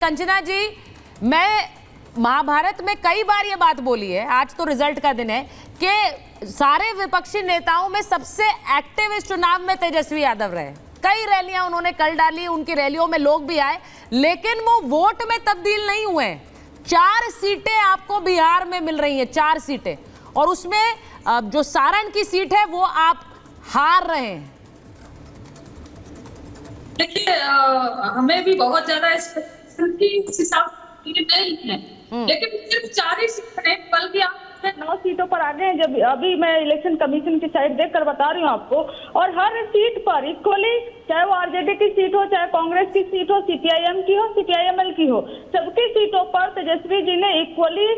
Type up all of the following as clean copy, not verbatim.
कंचना जी, मैं महाभारत में कई बार ये बात बोली है, आज तो रिजल्ट का दिन है कि सारे विपक्षी नेताओं में सबसे एक्टिव इस चुनाव में तेजस्वी यादव रहे। कई रैलियां उन्होंने कल डाली, उनकी रैलियों में लोग भी आए, लेकिन वो वोट में तब्दील नहीं हुए। 4 सीटें आपको बिहार में मिल रही हैं, 4 सीटें, और उसमें जो सारण की सीट है वो आप हार रहे हैं। देखिए, हमें भी बहुत ज्यादा इस हिसाब नहीं है, लेकिन सिर्फ 4 ही सीट है, बल्कि आप 9 सीटों पर आ गए हैं। जब अभी मैं इलेक्शन कमीशन की साइट देखकर बता रही हूँ आपको, और हर सीट पर इक्वली, चाहे वो आरजेडी की सीट हो, चाहे कांग्रेस की सीट हो, सीपीआईएम की हो, सीपीआईएमएल की हो, सबकी सीटों पर तेजस्वी जी ने इक्वली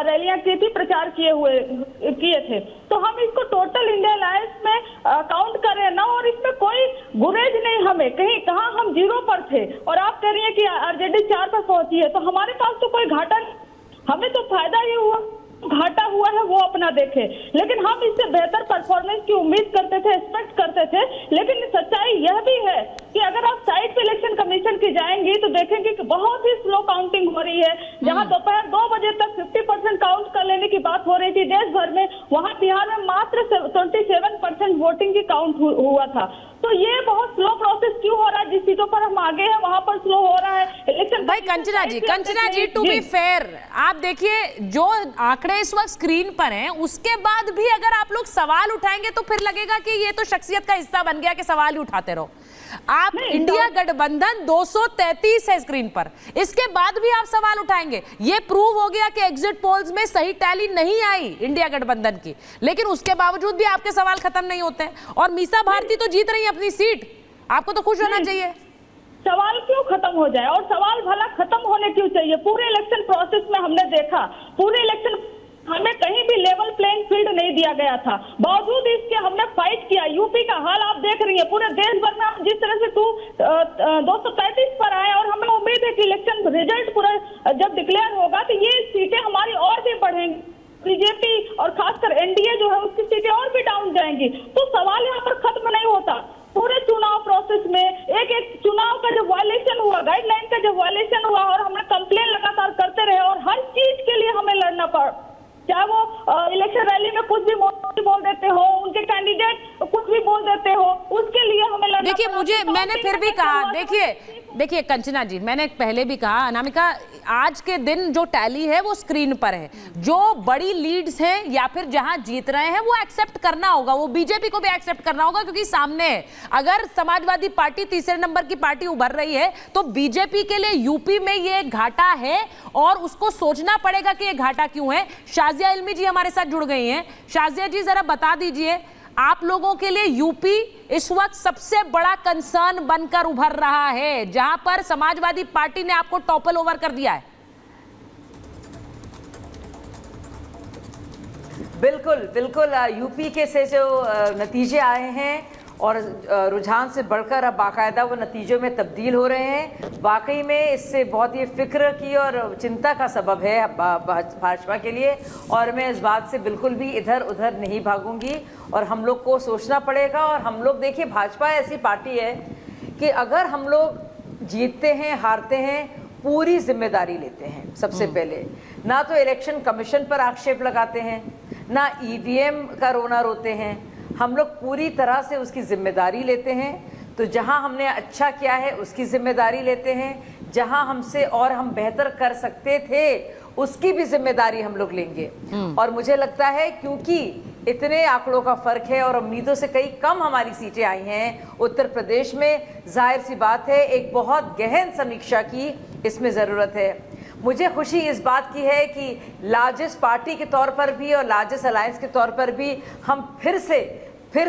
रैलियां की थी, प्रचार किए थे। तो हम इसको टोटल इंडिया अलायंस में काउंट करें ना, और इसमें कोई गुरेज नहीं, हमें कहाँ हम 0 पर थे, और आप कह रही हैं कि आरजेडी 4 पर पहुंची है, तो हमारे पास तो कोई घाटा नहीं, हमें तो फायदा ही हुआ। घाटा हुआ है वो अपना देखे, लेकिन हम इससे बेहतर परफॉर्मेंस की उम्मीद करते थे, एक्सपेक्ट करते थे। लेकिन सच्चाई यह भी है कि अगर आप साइट पे इलेक्शन कमीशन की जाएंगी तो देखेंगे कि बहुत ही स्लो काउंटिंग हो रही है। जहां दोपहर 2 बजे तक 50% काउंट कर लेने की बात हो रही थी देश भर में, वहां बिहार में मात्र 27% वोटिंग की काउंट हुआ था। तो ये बहुत स्लो प्रोसेस क्यों हो रहा है? जिस सीटों पर हम आगे हैं वहां पर स्लो हो रहा है इलेक्शन। भाई कंचना जी, टू बी फेयर, आप देखिए जो आंकड़े इस वक्त स्क्रीन पर हैं, उसके बाद भी अगर आप लोग सवाल उठाएंगे तो फिर लगेगा कि ये तो शख्सियत का हिस्सा बन गया कि सवाल ही उठाते रहो। आप इंडिया गठबंधन 233 है स्क्रीन पर, इसके बाद भी आप सवाल उठाएंगे। ये प्रूव हो गया कि एग्जिट पोल्स में सही टैली नहीं आई इंडिया गठबंधन की, लेकिन उसके बावजूद भी आपके सवाल खत्म नहीं होते हैं। और मीसा भारती तो जीत रही है अपनी सीट, आपको तो खुश होना चाहिए। सवाल क्यों खत्म हो जाए? और सवाल भला खत्म होने क्यों चाहिए? पूरे इलेक्शन प्रोसेस में हमने देखा, पूरे इलेक्शन हमें कहीं भी लेवल प्लेइंग फील्ड नहीं दिया गया था, बावजूद इसके हमने फाइट किया। यूपी का हाल आप देख रही है, पूरे देश भर में हम जिस तरह से 235 पर आए, और हमें उम्मीद है कि इलेक्शन रिजल्ट पूरा जब डिक्लेयर होगा तो ये सीटें हमारी और भी बढ़ेंगी। बीजेपी और खासकर एनडीए जो है उसकी सीटें और भी डाउन जाएंगी। तो सवाल यहाँ पर खत्म नहीं होता। पूरे चुनाव प्रोसेस में एक चुनाव का जो वायलेशन हुआ, गाइडलाइन का जो वायलेशन हुआ, और हमने कंप्लेन लगातार करते रहे, और हर चीज के लिए हमें लड़ना पड़ा। चाहे वो इलेक्शन रैली में कुछ भी बोल देते हो, उनके कैंडिडेट कुछ भी बोल देते हो, उसके लिए हमें लड़ना। देखिए, मैंने फिर भी कहा, देखिए कंचना जी, मैंने पहले भी कहा, अनामिका, आज के दिन जो टैली है वो स्क्रीन पर है। जो बड़ी लीड्स हैं या फिर जहां जीत रहे हैं वो एक्सेप्ट करना होगा, वो बीजेपी को भी एक्सेप्ट करना होगा, क्योंकि सामने है। अगर समाजवादी पार्टी तीसरे नंबर की पार्टी उभर रही है तो बीजेपी के लिए यूपी में ये घाटा है, और उसको सोचना पड़ेगा कि ये घाटा क्यों है। शाजिया इल्मी जी हमारे साथ जुड़ गई हैं। शाजिया जी, जरा बता दीजिए, आप लोगों के लिए यूपी इस वक्त सबसे बड़ा कंसर्न बनकर उभर रहा है, जहां पर समाजवादी पार्टी ने आपको टॉपल ओवर कर दिया है। बिल्कुल यूपी के से जो नतीजे आए हैं, और रुझान से बढ़कर अब बाकायदा वो नतीजों में तब्दील हो रहे हैं, वाकई में इससे बहुत ही फिक्र की और चिंता का सबब है भाजपा के लिए। और मैं इस बात से बिल्कुल भी इधर उधर नहीं भागूंगी, और हम लोग को सोचना पड़ेगा। और हम लोग, देखिए, भाजपा ऐसी पार्टी है कि अगर हम लोग जीतते हैं, हारते हैं, पूरी जिम्मेदारी लेते हैं। सबसे पहले ना तो इलेक्शन कमीशन पर आक्षेप लगाते हैं, ना ईवीएम का रोना रोते हैं, हम लोग पूरी तरह से उसकी जिम्मेदारी लेते हैं। तो जहां हमने अच्छा किया है उसकी जिम्मेदारी लेते हैं, जहां हमसे और हम बेहतर कर सकते थे उसकी भी जिम्मेदारी हम लोग लेंगे। और मुझे लगता है क्योंकि इतने आंकड़ों का फर्क है और उम्मीदों से कई कम हमारी सीटें आई हैं उत्तर प्रदेश में, जाहिर सी बात है एक बहुत गहन समीक्षा की इसमें ज़रूरत है। मुझे खुशी इस बात की है कि लार्जेस्ट पार्टी के तौर पर भी और लार्जेस्ट अलायंस के तौर पर भी हम फिर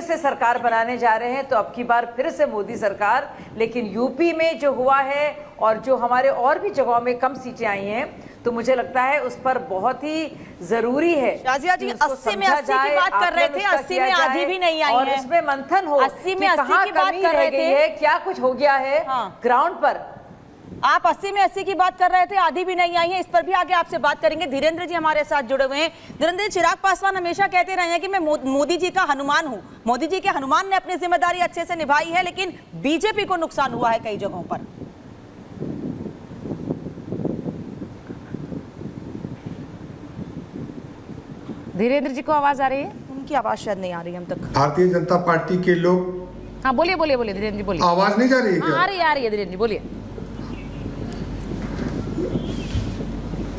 से सरकार बनाने जा रहे हैं। तो अब की बार फिर से मोदी सरकार। लेकिन यूपी में जो हुआ है और जो हमारे और भी जगहों में कम सीटें आई हैं, तो मुझे लगता है उस पर बहुत ही जरूरी है। शाजिया जी, 80 में 80 की बात कर रहे थे, 80 में आधी भी नहीं आई है, और उसमें मंथन हो 80 में 80 की बात कर रहे थे, क्या कुछ हो गया है ग्राउंड पर। आप 80 में 80 की बात कर रहे थे, आधी भी नहीं आई है, इस पर भी आगे आपसे बात करेंगे। धीरेन्द्र जी हमारे साथ जुड़े हुए हैं। धीरेन्द्र जी, चिराग पासवान हमेशा कहते रहे हैं कि मैं मोदी जी का हनुमान हूं। मोदी जी के हनुमान ने अपनी जिम्मेदारी अच्छे से निभाई है, लेकिन बीजेपी को नुकसान हुआ है कई जगहों पर। धीरेन्द्र जी को आवाज आ रही है? उनकी आवाज शायद नहीं आ रही हम तक। भारतीय जनता पार्टी के लोग, हाँ बोलिए बोलिए बोलिए धीरेन्द्र जी बोलिए। आवाज नहीं जा रही है हाँ, क्या? आ रही है धीरेन्द्र जी बोलिए।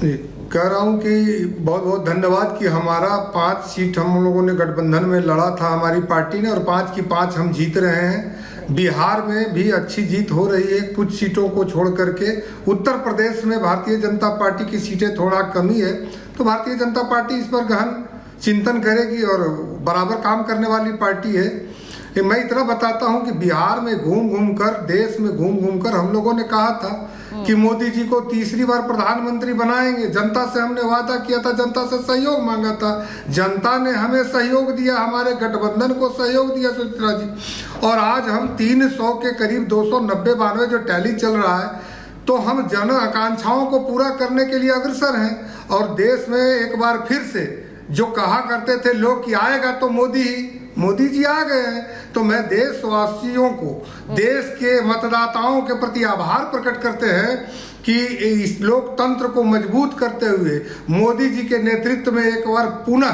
जी, कह रहा हूँ कि बहुत बहुत धन्यवाद कि हमारा 5 सीट हम लोगों ने गठबंधन में लड़ा था हमारी पार्टी ने, और 5 की 5 हम जीत रहे हैं। बिहार में भी अच्छी जीत हो रही है कुछ सीटों को छोड़ करके। उत्तर प्रदेश में भारतीय जनता पार्टी की सीटें थोड़ा कमी है, तो भारतीय जनता पार्टी इस पर गहन चिंतन करेगी और बराबर काम करने वाली पार्टी है। मैं इतना बताता हूं कि बिहार में घूम घूम कर, देश में घूम घूम कर हम लोगों ने कहा था कि मोदी जी को तीसरी बार प्रधानमंत्री बनाएंगे। जनता से हमने वादा किया था, जनता से सहयोग मांगा था, जनता ने हमें सहयोग दिया, हमारे गठबंधन को सहयोग दिया सुचित्रा जी। और आज हम 300 के करीब 290-92 जो टैली चल रहा है, तो हम जन आकांक्षाओं को पूरा करने के लिए अग्रसर हैं। और देश में एक बार फिर से जो कहा करते थे लोग कि आएगा तो मोदी जी आ गए हैं, तो मैं देशवासियों को, देश के मतदाताओं के प्रति आभार प्रकट करते हैं कि इस लोकतंत्र को मजबूत करते हुए मोदी जी के नेतृत्व में एक बार पुनः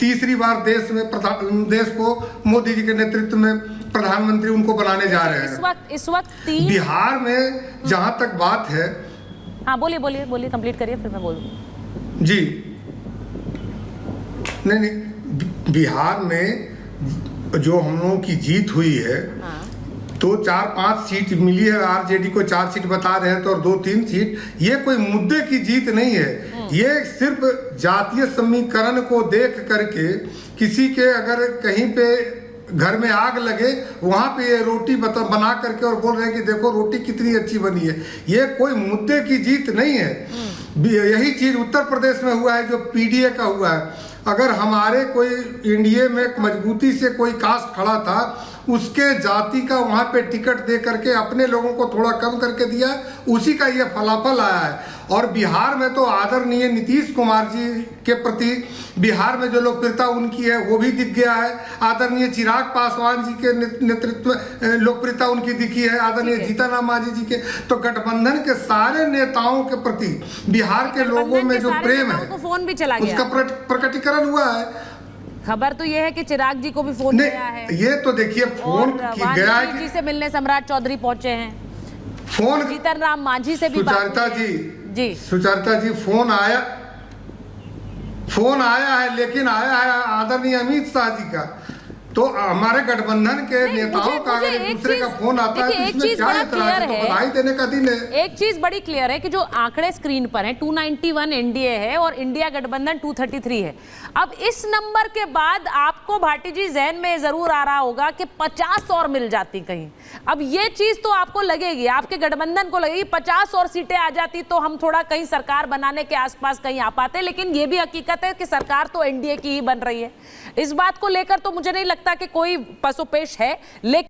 तीसरी बार देश को मोदी जी के नेतृत्व में प्रधानमंत्री उनको बनाने जा रहे हैं। इस वक्त 3 बिहार में जहां तक बात है, हाँ बोलिए बोलिए बोलिए, कंप्लीट करिए फिर मैं बोलूँ। जी नहीं, बिहार में जो हम लोगों की जीत हुई है, तो 4-5 सीट मिली है, आरजेडी को 4 सीट बता रहे हैं, तो और 2-3 सीट, ये कोई मुद्दे की जीत नहीं है। ये सिर्फ जातीय समीकरण को देख करके किसी के अगर कहीं पे घर में आग लगे, वहां पे ये रोटी बना करके और बोल रहे हैं कि देखो रोटी कितनी अच्छी बनी है, ये कोई मुद्दे की जीत नहीं है। यही चीज उत्तर प्रदेश में हुआ है जो पीडीए का हुआ है। अगर हमारे कोई एनडीए में मजबूती से कोई कास्ट खड़ा था, उसके जाति का वहां पे टिकट दे करके अपने लोगों को थोड़ा कम करके दिया, उसी का ये फलाफल आया है। और बिहार में तो आदरणीय नीतीश कुमार जी के प्रति बिहार में जो लोकप्रियता उनकी है वो भी दिख गया है। आदरणीय चिराग पासवान जी के नेतृत्व में लोकप्रियता उनकी दिखी है, आदरणीय जीतन राम मांझी जी के। तो गठबंधन के सारे नेताओं के प्रति बिहार के लोगों में जो प्रेम है, फोन भी चला गया, उसका प्रकटीकरण हुआ है। खबर तो ये है कि चिराग जी को भी फोन गया है। ये तो देखिए फोन गया है जी से मिलने सम्राट चौधरी पहुंचे हैं, फोन जीतन राम मांझी से भी सुचरिता जी, सुचरिता जी, फोन आया है, लेकिन आया है आदरणीय अमित शाह जी का। तो हमारे गठबंधन के नेताओं का अगर एक दूसरे का फोन आता है, तो इसमें क्या इतराज है? तो बधाई देने का दिन है। एक चीज बड़ी क्लियर है कि जो आंकड़े स्क्रीन पर हैं, 291 एनडीए है और इंडिया गठबंधन 233 है। अब इस नंबर के बाद आपको भाटी जी जहन में जरूर आ रहा होगा कि 50 और मिल जाती कहीं। अब ये चीज तो आपको लगेगी, आपके गठबंधन को लगेगी 50 और सीटें आ जाती तो हम थोड़ा कहीं सरकार बनाने के आसपास कहीं आ पाते। लेकिन ये भी हकीकत है कि सरकार तो एनडीए की ही बन रही है। इस बात को लेकर तो मुझे नहीं लगता कि कोई पसोपेश है, लेकिन